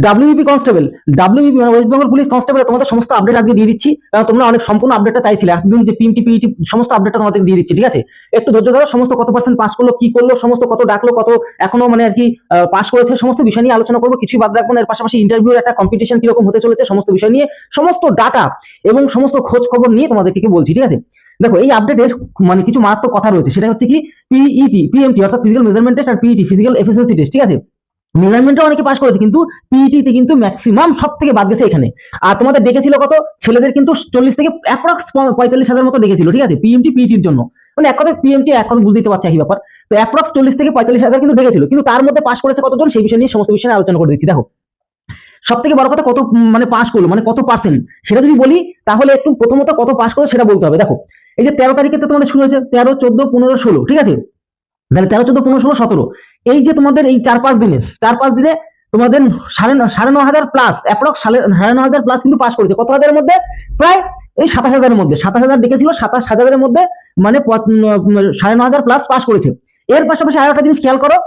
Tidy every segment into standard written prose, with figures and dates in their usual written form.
WBP constable, WBP মানে West Bengal police constable, তোমাদের সমস্ত আপডেট আজকে দিয়ে দিচ্ছি, কারণ তোমরা অনেক সম্পূর্ণ আপডেটটা চাইছিলে। একদিন যে পিএমটি পিইটি সমস্ত আপডেটটা তোমাদের দিয়ে দিচ্ছি, ঠিক আছে? একটু ধৈর্য ধরো। সমস্ত কত পার্সেন্ট পাস করলো, কি করলো, সমস্ত কত ডাকলো, কত এখনো মানে আর কি পাস করেছে, সমস্ত বিষয় নিয়ে আলোচনা করবো, কিছুই বাদ রাখবো না। এর পাশাপাশি ইন্টারভিউর একটা কম্পিটিশন কিরকম হতে চলেছে, সমস্ত বিষয় নিয়ে, সমস্ত ডাটা এবং সমস্ত খোঁজ খবর নিয়ে তোমাদেরকে বলছি, ঠিক আছে? দেখো, এই আপডেটের মানে কিছু মারাত্মক কথা রয়েছে। সেটা হচ্ছে কি, পিইটি পিএমটি অর্থাৎ ফিজিক্যাল মেজারমেন্ট টেস্ট আর পিইটি ফিজিক্যাল এফিসিয়েন্সি টেস্ট, ঠিক আছে? মেজারমেন্টে অনেকে পাস করেছে, কিন্তু পিইটিতে কিন্তু ম্যাক্সিমাম সব থেকে বাদ গেছে এখানে। আর তোমাদের ডেকেছিল কত, ছেলেদের কিন্তু 40 থেকে অ্যাপ্রক্স 45,000 মতো ডেকেছিল, ঠিক আছে? পিএমটি পিইটির জন্য, মানে এক কথা পিএমটি এক কথা বুঝতে পারছে একই ব্যাপার। তো অ্যাপ্রক্স 40 থেকে 45,000 কিন্তু ডেকেছিল, কিন্তু তার মধ্যে পাস করেছে কতজন, সেই বিষয় নিয়ে সমস্ত বিষয় নিয়ে আলোচনা করে দিচ্ছি। দেখো, সব থেকে বড় কথা কত মানে পাস করলো, মানে কত পার্সেন্ট, সেটা যদি বলি তাহলে একটু প্রথমত কত পাস করলো সেটা বলতে হবে। দেখো, এই যে 13 তারিখে তো তোমাদের শুরু হয়েছে, 13, 14, 15, 16, ঠিক আছে? তাহলে 13, 14, 15, 16, 17, এই যে তোমাদের এই 4-5 দিনে তোমাদের 9,500 প্লাস, অ্যাপ্রক্স 9,500 প্লাস কিন্তু পাস করেছে। কত হাজারের মধ্যে? প্রায় এই 27,000-এর মধ্যে, 27,000 ডেকেছিল, 27,000-এর মধ্যে মানে 9,500 প্লাস পাস করেছে। এর পাশাপাশি আরো একটা জিনিস খেয়াল করো,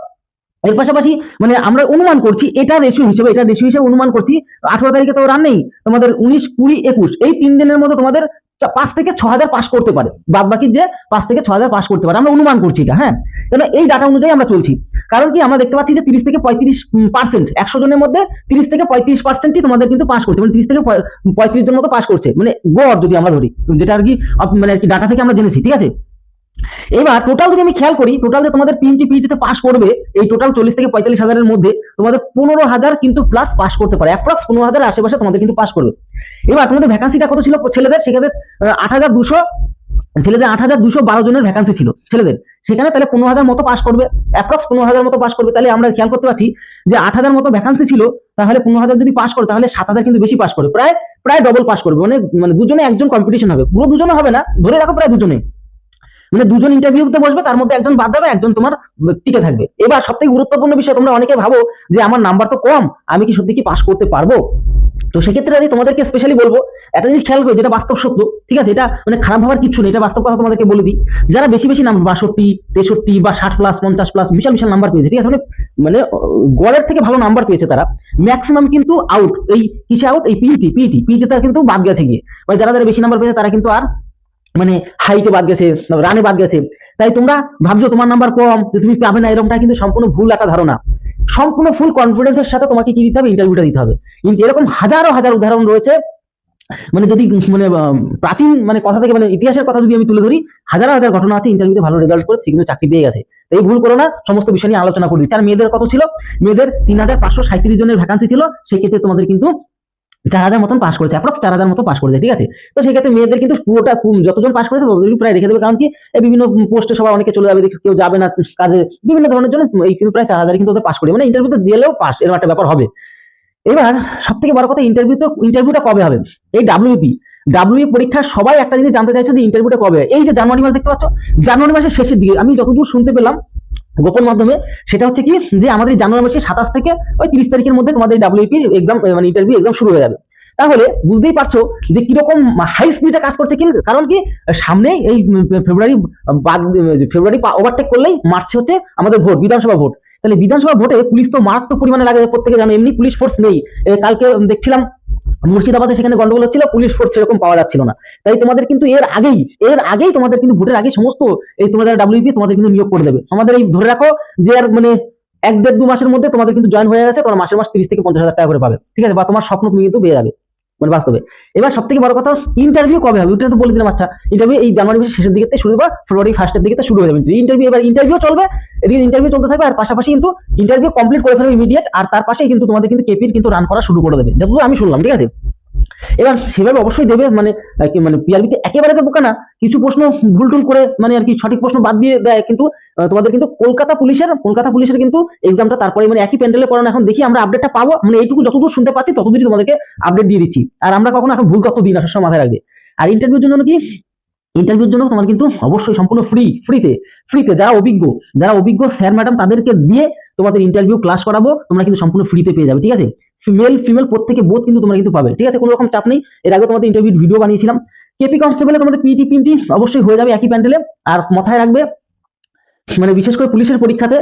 এর পাশাপাশি মানে আমরা অনুমান করছি, এটা রেশিও হিসেবে অনুমান করছি, 18 তারিখে তো রান নেই তোমাদের, 19, 20, 21, এই 3 দিনের মধ্যে তোমাদের 5 থেকে 6,000 পাস করতে পারে, বাদ বাকি যে 5 থেকে 6,000 পাস করতে পারে, আমরা অনুমান করছি এটা। হ্যাঁ, তাহলে এই ডাটা অনুযায়ী আমরা চলছি। কারণ কি, আমরা দেখতে পাচ্ছি যে 30 থেকে 35%, 100 জনের মধ্যে 30 থেকে 35%ই তোমাদের কিন্তু পাস করছে, মানে 30 থেকে 35 জন মতো পাস করছে, মানে গড় যদি আমরা ধরি, যেটা আর কি মানে আর কি ডাটা থেকে আমরা জেনেছি, ঠিক আছে? এবার টোটাল যদি আমি খেয়াল করি, টোটাল যে তোমাদের পিএমটি পিইটিতে পাস করবে, এই টোটাল 40 থেকে 45,000-এর মধ্যে তোমাদের 15,000 কিন্তু প্লাস পাস করতে পারে, অ্যাপ্রক্স 15,000-এর আশেপাশে তোমাদের কিন্তু পাস করবে। এবার তোমাদের ভ্যাকান্সিটা কত ছিল ছেলেদের? সেক্ষেত্রে 8,200, ছেলেদের 8,212 জনের ভ্যাকান্সি ছিল ছেলেদের, সেখানে তাহলে 15,000 মতো পাস করবে, অ্যাপ্রক্স 15,000 মতো পাস করবে। তাহলে আমরা খেয়াল করতে পারছি যে 8,000 মতো ভ্যাকান্সি ছিল, তাহলে 15,000 যদি পাস করে তাহলে 7,000 কিন্তু বেশি পাস করবে, প্রায় ডবল পাস করবে, মানে দুজনে একজন কম্পিটিশন হবে, পুরো দুজনে হবে না, ধরে রাখো প্রায় দুজনে, মানে দুজন ইন্টারভিউতে বসবে, তার মধ্যে একজন বাদ যাবে, একজন তোমার টিকে থাকবে। এবার সবথেকে গুরুত্বপূর্ণ বিষয়, তোমরা অনেকে ভাবো যে আমার নাম্বার তো কম, আমি কি সত্যি কি পাস করতে পারবো? তো সেক্ষেত্রে আমি তোমাদেরকে স্পেশালি বলবো একটা জিনিস খেয়াল করো, যেটা বাস্তব সত্য, ঠিক আছে? এটা মানে খারাপ ভাবার কিছু নেই, এটা বাস্তব কথা তোমাদেরকে বলে দিই। যারা বেশি নাম্বার 62, 63 বা 60 প্লাস, 50 প্লাস বিশাল নাম্বার পেয়েছে, ঠিক আছে? মানে গড়ের থেকে ভালো নাম্বার পেয়েছে তারা, ম্যাক্সিমাম কিন্তু আউট, এই কিসে আউট, এই পিইটি তারা কিন্তু বাদ গেছে গিয়ে, মানে যারা বেশি নাম্বার পেয়েছে তারা কিন্তু আর মানে হাইটে বাদ গেছে, রানে বাদ গেছে। তাই তোমরা ভাবছো তোমার নাম্বার কম, যে তুমি পাবে না, এরকমটা কিন্তু সম্পূর্ণ ভুল একটা ধারণা। সম্পূর্ণ ফুল কনফিডেন্সের সাথে তোমাকে কি দিতে হবে, ইন্টারভিউটা দিতে হবে। এরকম হাজার উদাহরণ রয়েছে, মানে যদি মানে প্রাচীন মানে কথা থেকে মানে ইতিহাসের কথা যদি আমি তুলে ধরি, হাজার ঘটনা আছে, ইন্টারভিউতে ভালো রেজাল্ট করে সেগুলো চাকরি পেয়ে গেছে। এই ভুল করো না, সমস্ত বিষয় নিয়ে আলোচনা করে দিচ্ছি। আর মেয়েদের কত ছিল? মেয়েদের 3,537 জনের ভ্যাকান্সি ছিল, সেই ক্ষেত্রে তোমাদের কিন্তু 4,000 মতন পাস করেছে, অ্যাপ্রক্স 4,000 মতো পাস করেছে, ঠিক আছে? তো সেক্ষেত্রে মেয়েদের কিন্তু পুরোটা যতজন পাস করেছে ততজন প্রায় রেখে দেবে, কারণ কি এই বিভিন্ন পোস্টে সবাই অনেকে চলে যাবে, কেউ যাবে না কাজে, বিভিন্ন ধরনের জন্য এই কিন্তু প্রায় 4,000 কিন্তু ওদের পাস করে, মানে ইন্টারভিউতে গেলেও পাস, এরকম একটা ব্যাপার হবে। এবার সব থেকে বড় কথা, ইন্টারভিউটা কবে হবে? এই ডাব্লিউবি পরীক্ষা সবাই একটা জিনিস জানতে চাইছে যে ইন্টারভিউটা কবে হবে। এই যে জানুয়ারি মাস দেখতে পাচ্ছ, জানুয়ারি মাসের শেষের দিকে, আমি যতদূর শুনতে পেলাম গোপন মাধ্যমে, সেটা হচ্ছে কি যে আমাদের জানুয়ারি মাসের 27 থেকে ওই 30 তারিখের মধ্যে তোমাদের ডাব্লিউপি এক্সাম মানে ইন্টারভিউ এক্সাম শুরু হয়ে যাবে। তাহলে বুঝতেই পারছো যে কিরকম হাই স্পিডে কাজ করছে, কারণ কি সামনে এই ফেব্রুয়ারি ওভারটেক করলেই মার্চ হচ্ছে আমাদের ভোট, বিধানসভা ভোট। তাহলে বিধানসভা ভোটে পুলিশ তো মারাত্মক পরিমাণে লাগে, প্রত্যেকে জানো, এমনি পুলিশ ফোর্স নেই। কালকে দেখছিলাম মুর্শিদাবাদে, সেখানে গন্ডগোল হচ্ছিল, পুলিশ ফোর্স সেরকম পাওয়া যাচ্ছিল না। তাই তোমাদের কিন্তু এর আগেই তোমাদের কিন্তু ভোটের আগে সমস্ত এই তোমাদের ডাব্লিউপি তোমাদের কিন্তু নিয়োগ করে দেবে। আমাদের এই ধরে রাখো যে আর মানে 1-1.5-2 মাসের মধ্যে তোমাদের কিন্তু জয়েন হয়ে গেছে, তোমার মাসে 30 থেকে 50,000 টাকা করে পাবে, ঠিক আছে? বা তোমার স্বপ্ন তুমি কিন্তু পেয়ে যাবে, মানে বাস্তবে। এবার সব থেকে বড় কথা, ইন্টারভিউ কবে হবে? ওটা তো বলে দিলাম। আচ্ছা, ইন্টারভিউ এই জানুয়ারি মাসের শেষের দিকে শুরু বা ফেব্রুয়ারি ফার্স্টের দিকে শুরু হয়ে যাবে ইন্টারভিউ। এবার ইন্টারভিউ চলবে, এদিকে ইন্টারভিউ চলতে থাকবে, আর পাশাপাশি কিন্তু ইন্টারভিউ কমপ্লিট করে ফেলবে ইমিডিয়েট, আর তার পাশেই কিন্তু তোমাদের কিন্তু কেপির কিন্তু রান করা শুরু করে দেবে, যতদূর আমি শুনলাম, ঠিক আছে? এবার সেভাবে অবশ্যই দেবে, মানে পিআরবিতে একেবারে যে বোকা না, কিছু প্রশ্ন ভুল টুল করে মানে আর কি সঠিক প্রশ্ন বাদ দিয়ে দেয়, কিন্তু তোমাদের কিন্তু কলকাতা পুলিশের কিন্তু এক্সামটা তারপরে মানে একই প্যান্ডেলে পড়ানো। এখন দেখি আমরা আপডেটটা পাবো, মানে এইটুকু যতদূর শুনতে পাচ্ছি ততদূরই তোমাদেরকে আপডেট দিয়ে দিচ্ছি, আর আমরা কখনো এখন ভুল তথ্য দিই না, সবসময় মাথায় রাখবে। আর ইন্টারভিউর জন্য কি, ইন্টারভিউর জন্য তোমার কিন্তু অবশ্যই সম্পূর্ণ ফ্রিতে যারা অভিজ্ঞ স্যার ম্যাডাম তাদেরকে দিয়ে তোমাদের ইন্টারভিউ ক্লাস করাবো, তোমরা কিন্তু সম্পূর্ণ ফ্রিতে পেয়ে যাবে, ঠিক আছে? ফিমেল প্রত্যেকে বোধ কিন্তু তোমরা কিন্তু পাবে, ঠিক আছে? কোনো রকম চাপ নেই। এর আগে তোমাদের ইন্টারভিউ ভিডিও বানিয়েছিলাম। কেপি কনস্টেবলে তোমাদের পিটি অবশ্যই হয়ে যাবে একই প্যান্ডেলে। আর মাথায় রাখবে, মানে বিশেষ করে পুলিশের পরীক্ষাতে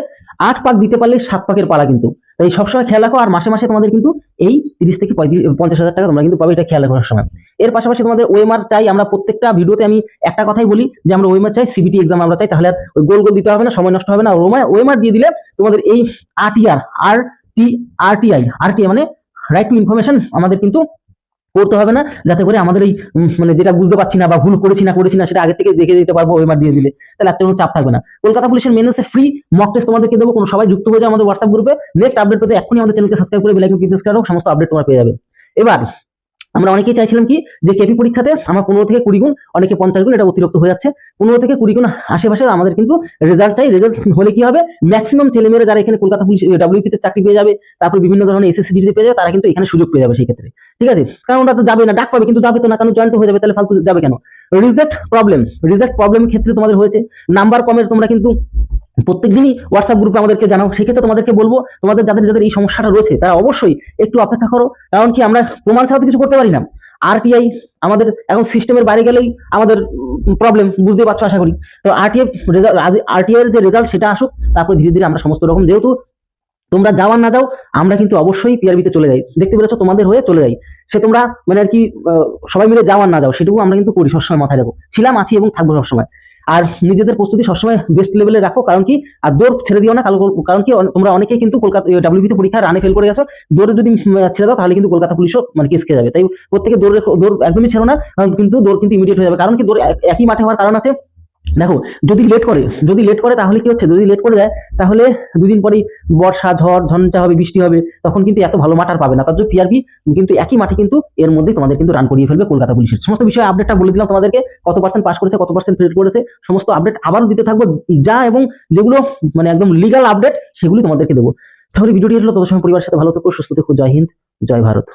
8 পাক দিতে পারলে 7 পাকের পালা, কিন্তু তাই সবসময় খেয়াল রাখো। আর মাসে মাসে তোমাদের কিন্তু এই 30 থেকে 50,000 টাকা তোমরা কিন্তু পাবে, এটা খেয়াল রাখো সবসময়। এর পাশাপাশি তোমাদের ওএমআর চাই, আমরা প্রত্যেকটা ভিডিওতে আমি একটা কথাই বলি যে আমরা ওএমআর চাই, সিবিটি এক্সাম আমরা চাই, তাহলে আর ওই গোল গোল দিতে হবে না, সময় নষ্ট হবে না। ওএমআর দিয়ে দিলে তোমাদের এই আরটিআই মানে রাইট টু ইনফরমেশন আমাদের কিন্তু করতে হবে না, যাতে করে আমাদের এই মানে যেটা বুঝতে পারছি না বা ভুল করেছি না সেটা আগে থেকে দেখে দিতে পারবো ওএমআর দিয়ে দিলে, তাহলে একটা কোনো চাপ থাকবে না। কলকাতা পুলিশের মেন্সে ফ্রি মক টেস্ট তোমাদেরকে দেবো, কোনো সবাই যুক্ত হয়ে যাও আমাদের হোয়াটসঅ্যাপ গ্রুপে। নেক্সট আপডেট পেতে এখনই আমাদের চ্যানেলকে সাবস্ক্রাইব করে বেল আইকন প্রেস করো, সমস্ত আপডেট তোমরা পেয়ে যাবে। এবার আমরা অনেকেই চাইছিলাম কি যে কেপি পরীক্ষাতে আমরা 15 থেকে 20 গুণ, অনেকে 50 গুণ, এটা অতিরিক্ত হয়ে যাচ্ছে। 15 থেকে 20 গুণ আশেপাশে আমাদের কিন্তু রেজাল্ট চাই। রেজাল্ট হলে কি হবে, ম্যাক্সিমাম ছেলেমেয়েরা যারা এখানে কলকাতা পুলিশ ডাব্লিউপিতে চাকরি পেয়ে যাবে, তারপর বিভিন্ন ধরনের এসএসসি পেয়ে যাবে, তারা কিন্তু এখানে সুযোগ পেয়ে যাবে সেই ক্ষেত্রে, ঠিক আছে। কারণ ওরা তো যাবে না, ডাক পাবে কিন্তু যাবে তো না, কারণ জয়েন্ট হয়ে যাবে, তাহলে ফালতু যাবে কেন। রিজেক্ট প্রবলেম ক্ষেত্রে তোমাদের হয়েছে, নাম্বার কমের তোমরা কিন্তু প্রত্যেকদিনই হোয়াটসঅ্যাপ গ্রুপে আমাদেরকে জানাও। সেক্ষেত্রে তোমাদেরকে বলবো, তোমাদের যাদের এই সমস্যাটা রয়েছে তারা অবশ্যই একটু অপেক্ষা করো, কারণ কি আমরা প্রমাণ ছাড়া তো কিছু করতে পারি না। আরটিআই আমাদের এখন সিস্টেমের বাইরে গেলেই আমাদের প্রবলেম, বুঝতেই পারছো আশা করি। তো আরটিআই এর যে রেজাল্ট সেটা আসুক, তারপর ধীরে ধীরে আমরা সমস্ত রকম, যেহেতু তোমরা যাওয়ার না যাও, আমরা কিন্তু অবশ্যই পিআরবিতে চলে যাই, দেখতে পেরেছো, তোমাদের হয়ে চলে যাই। সে তোমরা মানে আর কি সবাই মিলে যাওয়ার না যাও, সেটুকু আমরা কিন্তু করি, সবসময় মাথায় রাখো, ছিলাম, আছি এবং থাকবো সবসময়। আর নিজেদের প্রস্তুতি সবসময় বেস্ট লেভেলে রাখো, কারণ কি আর দৌড় ছেড়ে দিও না, কারণ কি তোমরা অনেকেই কিন্তু কলকাতা ডাব্লিউবিতে পরীক্ষা রানে ফেল করে গেছো। দৌড়ে যদি ছেড়ে দাও তাহলে কিন্তু কলকাতা পুলিশও মানে কেস খেয়ে যাবে। তাই প্রত্যেকে দৌড় একদমই ছেড়ো না, কিন্তু দৌড় কিন্তু ইমিডিয়েট হয়ে যাবে। কারণ কি দৌড় একই মাঠে হওয়ার কারণ আছে। দেখো যদি লেট করে তাহলে কি হচ্ছে, যদি লেট করে যায় তাহলে দুদিন পরেই বর্ষা, ঝড় ঝঞ্ঝা হবে, বৃষ্টি হবে, তখন কিন্তু এত ভালো মাঠ আর পাবে না। তার জন্য পিআরবি কিন্তু একই মাঠে কিন্তু এর মধ্যেই তোমাদের কিন্তু রান করিয়ে ফেলবে কলকাতা পুলিশের। সমস্ত বিষয়ে আপডেটটা বলে দিলাম তোমাদেরকে, কত পার্সেন্ট পাস করেছে, কত পার্সেন্ট ফেল করেছে, সমস্ত আপডেট আবারও দিতে থাকবো, যা এবং যেগুলো মানে একদম লিগাল আপডেট সেগুলি তোমাদেরকে দেবো। তাহলে ভিডিওটি হলো, তত সময় পরিবারের সাথে ভালো থেকো, সুস্থ থেকো। জয় হিন্দ, জয় ভারত।